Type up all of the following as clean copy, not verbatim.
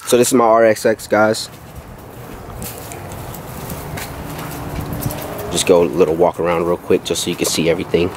So this is my RSX, guys. Just go a little walk around real quick just so you can see everything.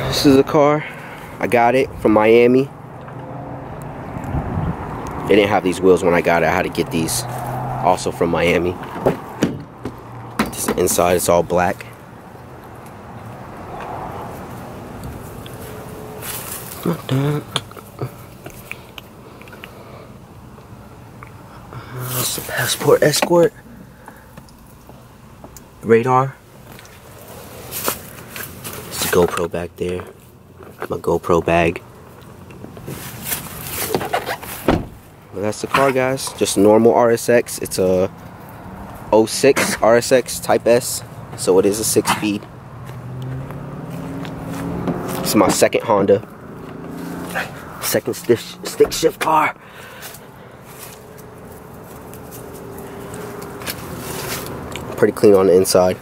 This is a car. I got it from Miami. They didn't have these wheels when I got it. I had to get these also from Miami. This inside, it's all black. That's the Passport Escort. Radar. It's a GoPro back there. My GoPro bag. Well, that's the car, guys. Just a normal RSX. It's a 06 RSX Type S, so it is a 6-speed. It's my second Honda. Second stick shift car. Pretty clean on the inside.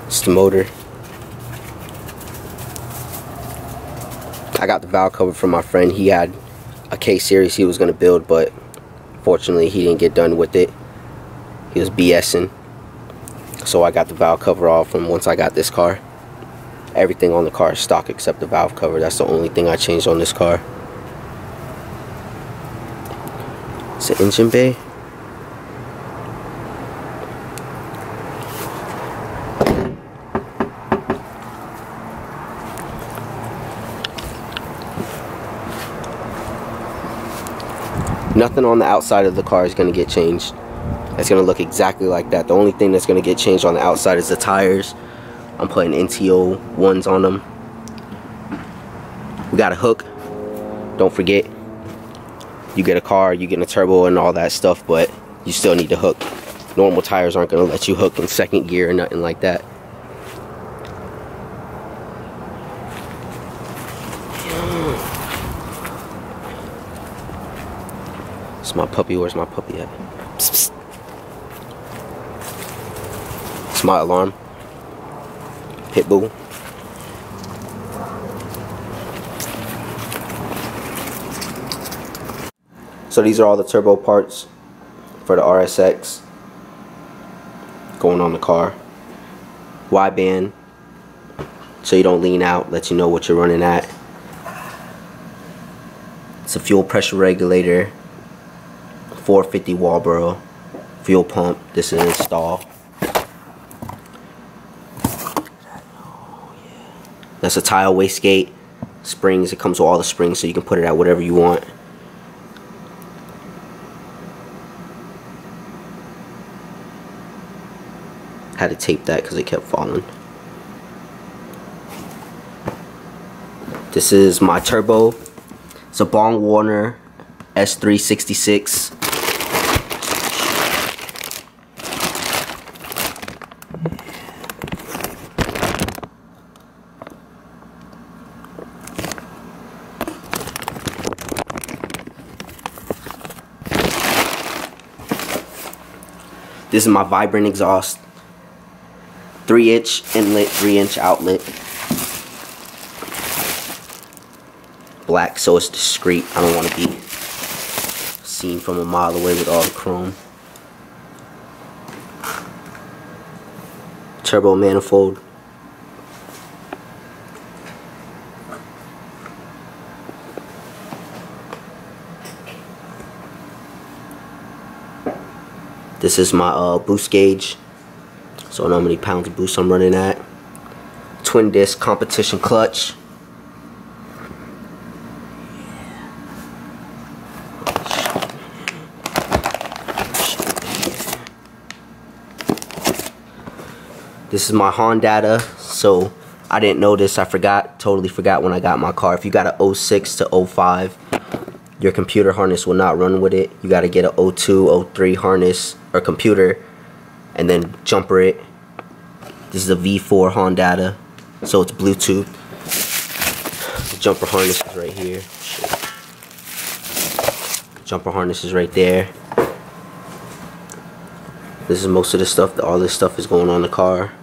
It's the motor. I got the valve cover from my friend. He had a K series he was going to build, but fortunately he didn't get done with it. He was BSing. So I got the valve cover off from once I got this car. Everything on the car is stock except the valve cover. That's the only thing I changed on this car. It's an engine bay. Nothing on the outside of the car is going to get changed. It's going to look exactly like that. The only thing that's going to get changed on the outside is the tires. I'm putting NTO ones on them. We got a hook. Don't forget. You get a car, you get a turbo and all that stuff, but you still need to hook. Normal tires aren't going to let you hook in second gear or nothing like that. It's my puppy. Where's my puppy at? Psst, psst. It's my alarm. Pitbull. So these are all the turbo parts for the RSX going on the car. Wideband, so you don't lean out, let you know what you're running at. It's a fuel pressure regulator, 450 Walboro fuel pump. This is install. That's a tile wastegate. Springs, it comes with all the springs, so you can put it at whatever you want. Had to tape that because it kept falling. This is my turbo. It's a Bong Warner S366. This is my Vibrant exhaust. 3-inch inlet, 3-inch outlet. Black, so it's discreet. I don't want to be seen from a mile away with all the chrome. Turbo manifold. This is my boost gauge, so I know how many pounds of boost I'm running at. Twin disc competition clutch. This is my Honda data, so I didn't know this. I totally forgot when I got my car. If you got a 06 to 05, your computer harness will not run with it. You got to get a 02, 03 harness or computer and then jumper it. This is a V4 Honda, so it's Bluetooth. The jumper harness is right here. Jumper harness is right there. This is most of the stuff. All this stuff is going on the car.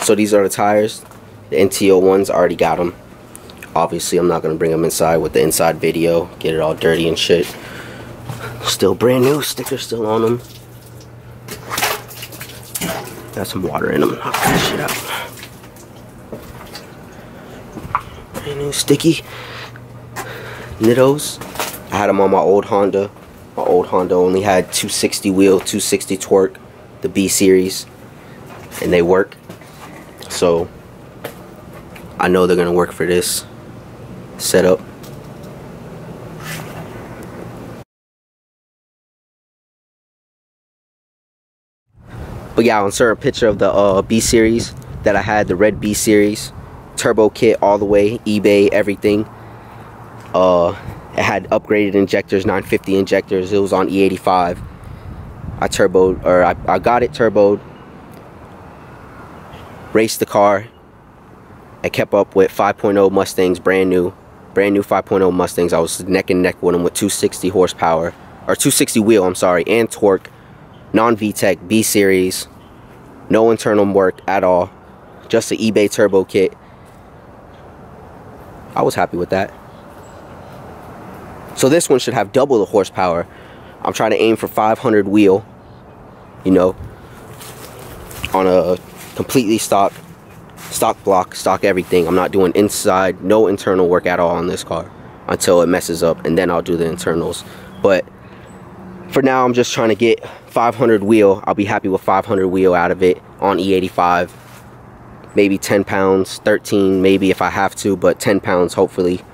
So these are the tires. The NTO ones, I already got them. Obviously, I'm not going to bring them inside with the inside video. Get it all dirty and shit. Still brand new. Stickers still on them. Got some water in them. Knock that shit out. Brand new sticky. Nittos. I had them on my old Honda. My old Honda only had 260 wheel, 260 torque. The B series. And they work. So I know they're gonna work for this setup. But yeah, I'll insert a picture of the B series that I had, the red B series, turbo kit all the way, eBay, everything. It had upgraded injectors, 950 injectors. It was on E85. I got it turboed. Raced the car. I kept up with 5.0 Mustangs, brand new 5.0 Mustangs. I was neck and neck with them with 260 horsepower, or 260 wheel, I'm sorry, and torque, non-VTEC, B series, no internal work at all, just an eBay turbo kit. I was happy with that. So this one should have double the horsepower. I'm trying to aim for 500 wheel, you know, on a completely stock block, stock everything. I'm not doing inside, no internal work at all on this car until it messes up, and then I'll do the internals. But for now, I'm just trying to get 500 wheel. I'll be happy with 500 wheel out of it on E85. Maybe 10 pounds, 13 maybe if I have to, but 10 pounds hopefully.